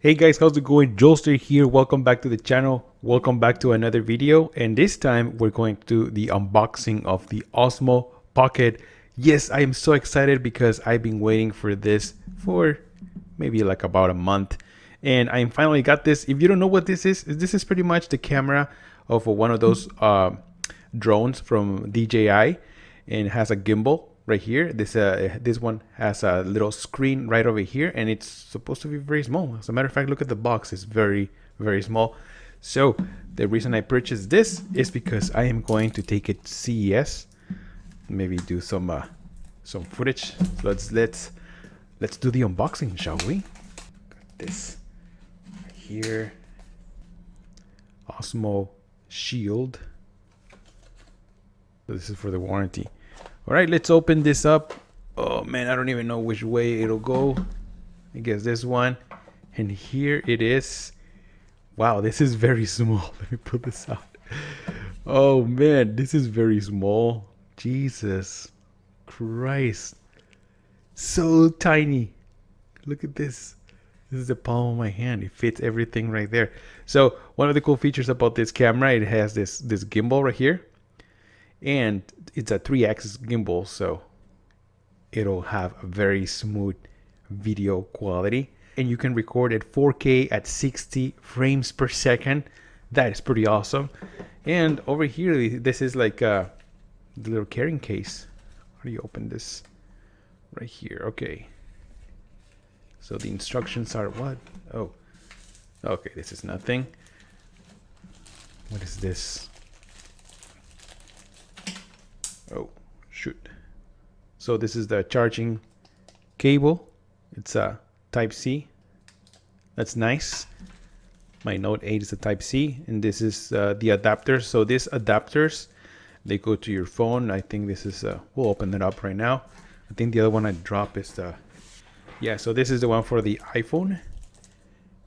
Hey guys, how's it going? Jolster here. Welcome back to the channel. Welcome back to another video. And this time we're going to do the unboxing of the Osmo Pocket. Yes, I am so excited because I've been waiting for this for maybe like about a month. And I finally got this. If you don't know what this is pretty much the camera of one of those drones from DJI, and it has a gimbal right here. This one has a little screen right over here, and it's supposed to be very small. As a matter of fact, look at the box. It's very small. So the reason I purchased this is because I am going to take it to CES, maybe do some footage. So let's do the unboxing, shall we? Got this right here, Osmo Shield. So this is for the warranty. All right, let's open this up. Oh man, I don't even know which way it'll go. I guess this one. And here it is. Wow, this is very small. Let me pull this out. Oh man, this is very small. Jesus Christ. So tiny. Look at this. This is the palm of my hand. It fits everything right there. So one of the cool features about this camera, it has this gimbal right here. And it's a 3-axis gimbal, so it'll have a very smooth video quality, and you can record at 4K at 60 frames per second. That is pretty awesome. And over here, this is like the little carrying case. How do you open this? Right here. Okay, so the instructions are what? Oh, okay, this is nothing. What is this? Oh shoot. So this is the charging cable. It's a Type-C. That's nice. My Note 8 is a Type-C, and this is the adapter. So these adapters, they go to your phone. I think this is we'll open it up right now. I think the other one I dropped is the so this is the one for the iPhone,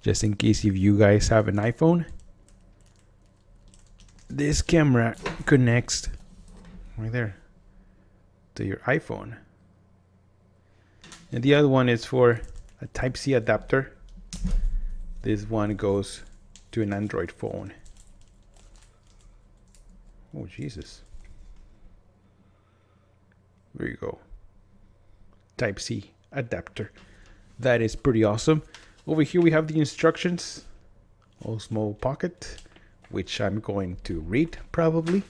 just in case if you guys have an iPhone. This camera connects right there to your iPhone, and the other one is for a Type-C adapter. This one goes to an Android phone. Oh Jesus, there you go. Type-C adapter. That is pretty awesome. Over here we have the instructions. Osmo Pocket, which I'm going to read probably.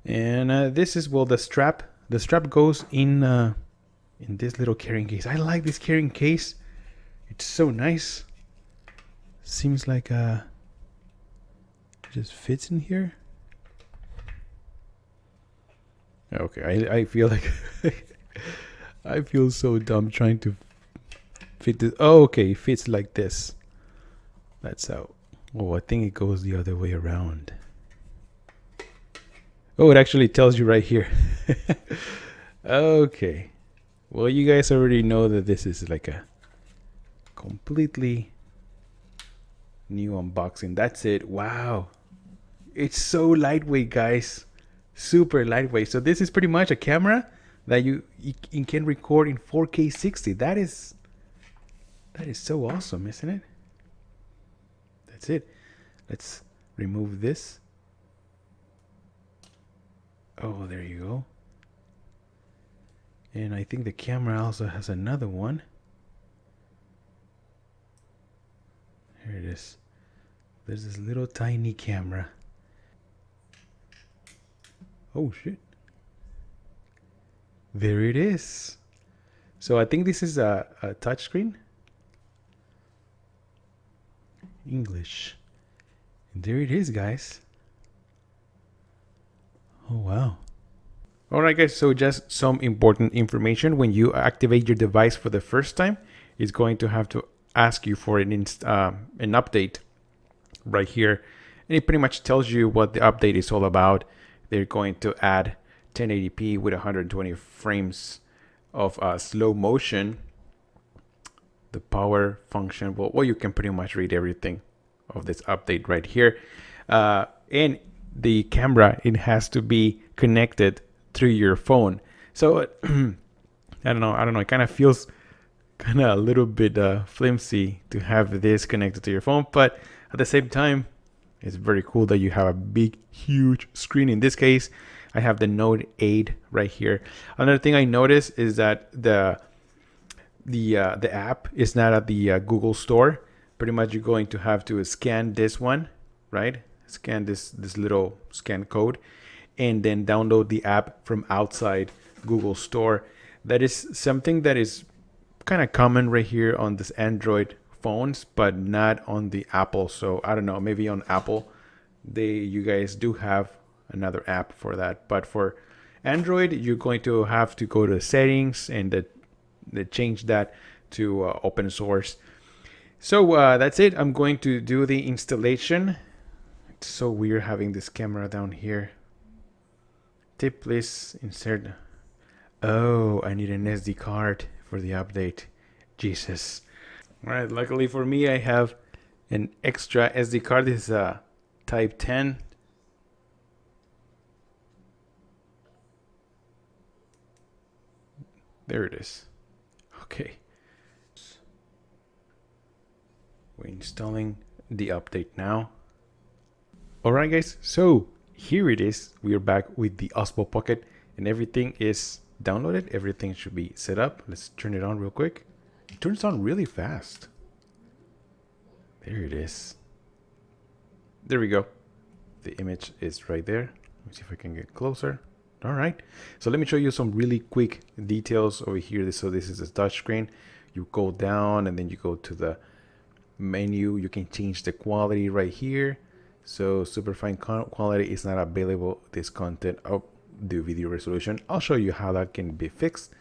And this is, well, the strap. The strap goes in this little carrying case. I like this carrying case. It's so nice. Seems like it just fits in here. Okay, I feel like I feel so dumb trying to fit this. Oh, okay, it fits like this. That's how. Oh, I think it goes the other way around. Oh, it actually tells you right here. Okay. Well, you guys already know that this is like a completely new unboxing. That's it. Wow. It's so lightweight, guys. Super lightweight. So this is pretty much a camera that you can record in 4K 60. That is so awesome, isn't it? That's it. Let's remove this. Oh, there you go. And I think the camera also has another one. Here it is. There's this little tiny camera. Oh shit. There it is. So I think this is a touchscreen. English. And there it is, guys. Oh wow. Alright guys, so just some important information. When you activate your device for the first time, it's going to have to ask you for an update right here. And it pretty much tells you what the update is all about. They're going to add 1080p with 120 frames of slow motion. The power function, well, you can pretty much read everything of this update right here. And the camera, it has to be connected through your phone. So I don't know, it kind of feels kind of a little bit flimsy to have this connected to your phone, but at the same time, it's very cool that you have a big, huge screen. In this case, I have the Note 8 right here. Another thing I noticed is that the app is not at the Google Store. Pretty much, you're going to have to scan this one, right? Scan this little scan code, and then download the app from outside Google Store. That is something that is kind of common right here on this Android phones, but not on the Apple. So I don't know, maybe on Apple you guys do have another app for that, but for Android you're going to have to go to settings and change that to open source. So that's it. I'm going to do the installation. It's so weird having this camera down here. Tip, please insert. Oh, I need an SD card for the update. Jesus. All right, luckily for me, I have an extra SD card. This is a Type 10. There it is. Okay. We're installing the update now. All right, guys. So here it is. We are back with the Osmo Pocket, and everything is downloaded. Everything should be set up. Let's turn it on real quick. It turns on really fast. There it is. There we go. The image is right there. Let me see if I can get closer. All right. So let me show you some really quick details over here. So this is a touch screen. You go down and then you go to the menu. You can change the quality right here. So super fine quality is not available. This content of the video resolution. I'll show you how that can be fixed.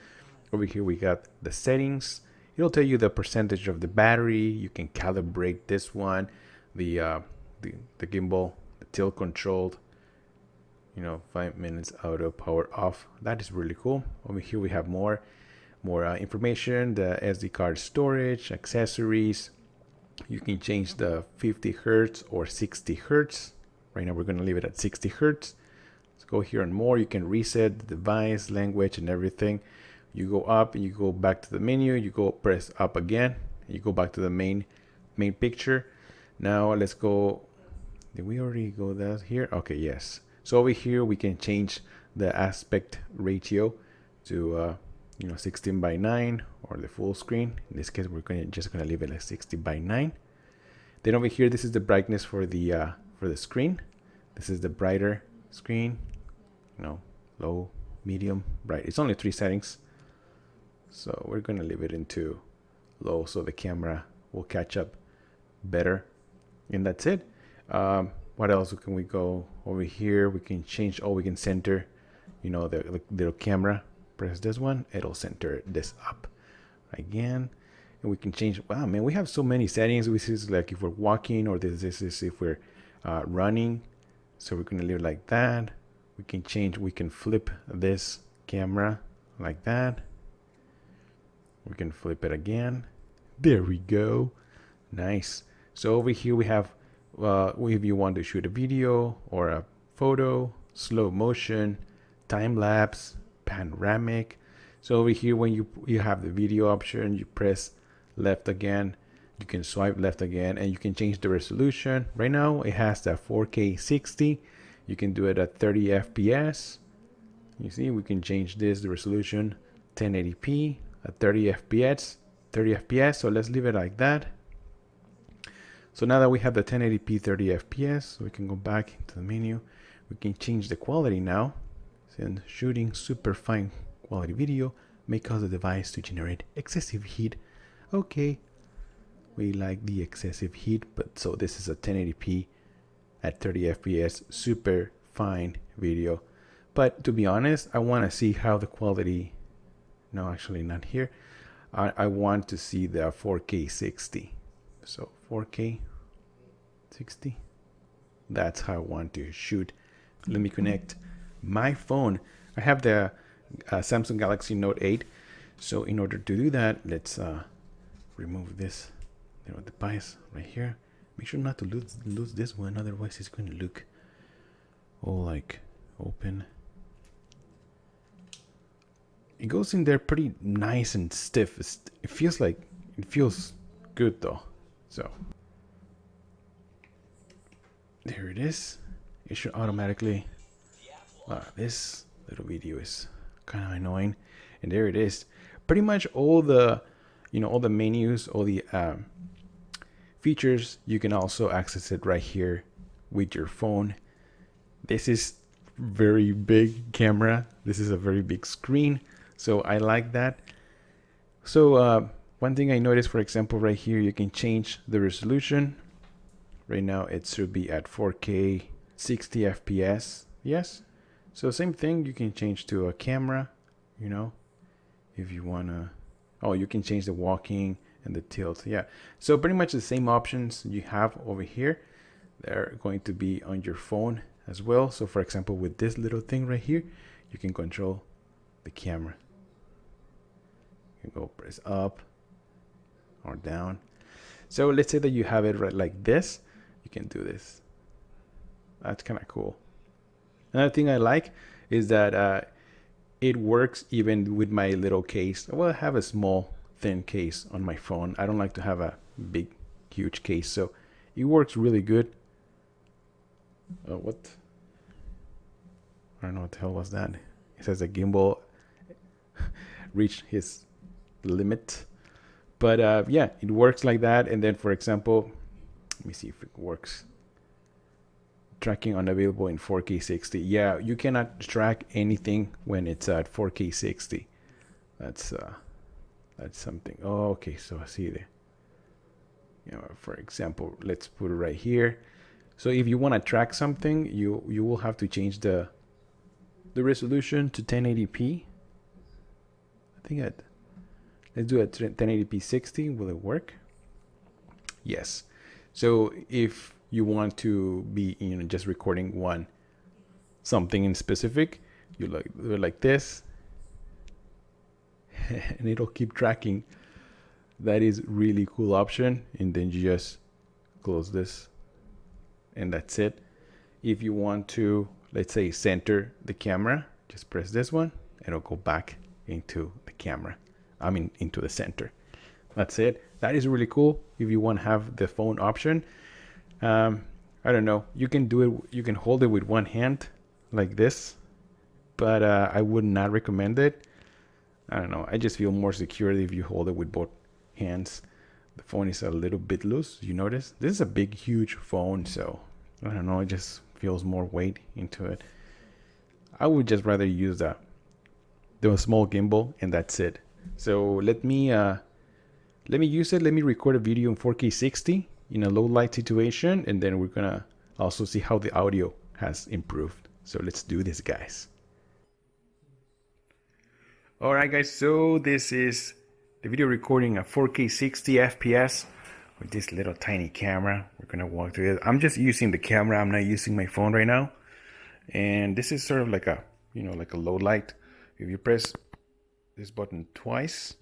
Over here we got the settings. It'll tell you the percentage of the battery. You can calibrate this one, the gimbal, the tilt controlled, 5 minutes auto power off. That is really cool. Over here we have more information, the SD card storage, accessories. You can change the 50 hertz or 60 hertz. Right now we're going to leave it at 60 hertz. Let's go here and more. You can reset the device, language, and everything. You go up and you go back to the menu. You go press up again. You go back to the main picture. Now let's go. Did we already go that here? Okay, yes. So over here we can change the aspect ratio to 16:9 or the full screen. In this case, we're just gonna leave it at 60:9. Then over here, this is the brightness for the screen. This is the brighter screen. Low, medium, bright. It's only 3 settings, so we're gonna leave it into low so the camera will catch up better. And that's it. What else can we go over here? We can change. We can center, the little camera. Press this one, it'll center this up again, and we can change. Wow, man, we have so many settings. This is like if we're walking, or this is if we're running. So we're gonna leave it like that. We can change. We can flip this camera like that. We can flip it again. There we go. Nice. So over here we have if you want to shoot a video or a photo, slow motion, time lapse, panoramic. So over here, when you have the video option, you press left again. You can swipe left again, and you can change the resolution. Right now it has the 4K 60. You can do it at 30 FPS. You see, we can change the resolution 1080p at 30 FPS. So let's leave it like that. So now that we have the 1080p 30 FPS, we can go back into the menu. We can change the quality now. And shooting super fine quality video may cause the device to generate excessive heat. Okay, we like the excessive heat, but so this is a 1080p at 30 FPS, super fine video. But to be honest, I want to see how the quality, no, actually not here. I want to see the 4K 60. So 4K 60, that's how I want to shoot. Let me connect my phone. I have the Samsung Galaxy Note 8. So in order to do that, let's remove this device right here. Make sure not to lose this one, otherwise it's going to look all like open. it goes in there pretty nice and stiff. It feels good though. So there it is. It should automatically. This little video is kind of annoying, and there it is. Pretty much all the, all the menus, all the features. You can also access it right here with your phone. This is very big camera. This is a very big screen, so I like that. So one thing I noticed, for example, right here, you can change the resolution. Right now it should be at 4K 60 FPS. Yes. So same thing, you can change to a camera, if you wanna. Oh, you can change the walking and the tilt. Yeah. So pretty much the same options you have over here, they're going to be on your phone as well. So for example, with this little thing right here, you can control the camera. You can go press up or down. So let's say that you have it right like this, you can do this. That's kind of cool. Another thing I like is that it works even with my little case. Well, I have a small thin case on my phone. I don't like to have a big huge case, so it works really good. What? I don't know what the hell was that. It says the gimbal reached his limit, but yeah, it works like that. And then for example, let me see if it works. Tracking unavailable in 4K 60. Yeah, you cannot track anything when it's at 4K 60. That's something. Oh, okay, so I see there. For example, let's put it right here. So if you want to track something, you will have to change the resolution to 1080p. I think let's do a 1080p 60. Will it work? Yes. So if you want to be just recording something in specific, you do it like this and it'll keep tracking. That is really cool option. And then you just close this and that's it. If you want to, let's say, center the camera, just press this one, it'll go back into the camera, into the center. That's it. That is really cool if you want to have the phone option. I don't know, you can do it, you can hold it with one hand like this, but I would not recommend it. I don't know, I just feel more secure if you hold it with both hands. The phone is a little bit loose, you notice? This is a big huge phone, so I don't know, it just feels more weight into it. I would just rather use the small gimbal and that's it. So let me use it. Let me record a video in 4K 60 in a low light situation, and then we're gonna also see how the audio has improved. So let's do this, guys. All right, guys, so this is the video recording at 4K 60 FPS with this little tiny camera. We're gonna walk through it. I'm just using the camera, I'm not using my phone right now. And this is sort of like a low light. If you press this button twice,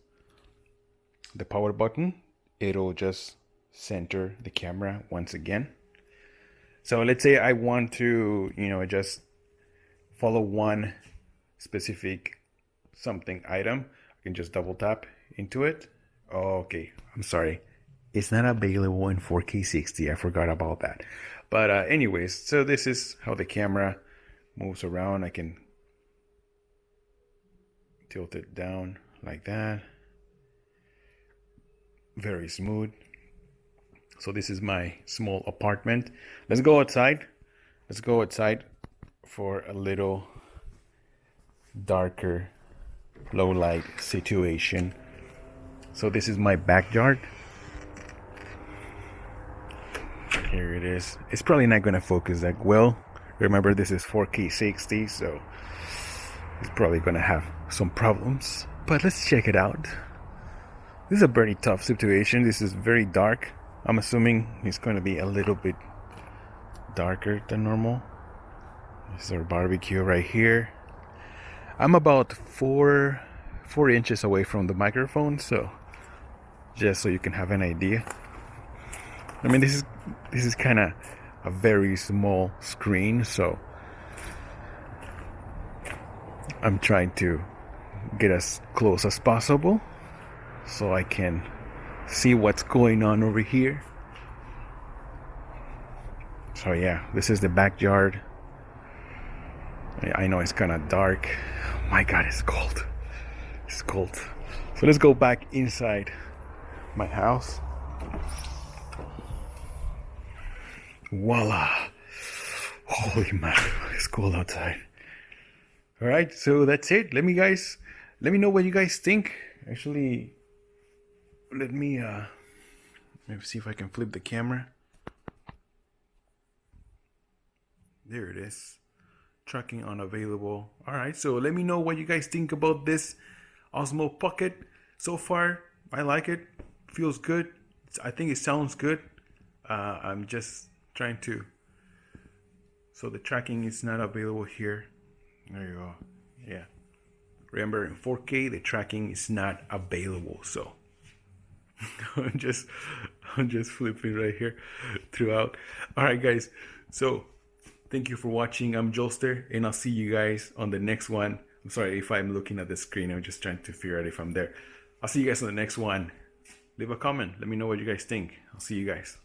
the power button, it'll just center the camera once again. So let's say I want to, just follow one specific item. I can just double tap into it. Okay, I'm sorry. It's not available in 4K 60. I forgot about that. But anyways, so this is how the camera moves around. I can tilt it down like that. Very smooth. So this is my small apartment. Let's go outside. Let's go outside for a little darker low light situation. So this is my backyard. Here it is. It's probably not going to focus that well. Remember, this is 4K 60, so it's probably going to have some problems. But let's check it out. This is a very tough situation. This is very dark. I'm assuming it's going to be a little bit darker than normal. This is our barbecue right here. I'm about 4 inches away from the microphone, so just so you can have an idea. I mean, this is kind of a very small screen, so I'm trying to get as close as possible so I can see what's going on over here. So yeah, this is the backyard. I know it's kind of dark. My God, it's cold. It's cold. So let's go back inside my house. Voila. Holy man, it's cold outside. All right, so that's it. Let me know what you guys think. Actually, let me see if I can flip the camera. There it is. Tracking unavailable. All right, so let me know what you guys think about this Osmo Pocket. So far, I like it. Feels good. I think it sounds good. I'm just trying to. So the tracking is not available here. There you go. Yeah. Remember, in 4K, the tracking is not available. So I'm just flipping right here throughout. All right, guys. So thank you for watching. I'm Jolster, and I'll see you guys on the next one. I'm sorry if I'm looking at the screen. I'm just trying to figure out if I'm there. I'll see you guys on the next one. Leave a comment. Let me know what you guys think. I'll see you guys.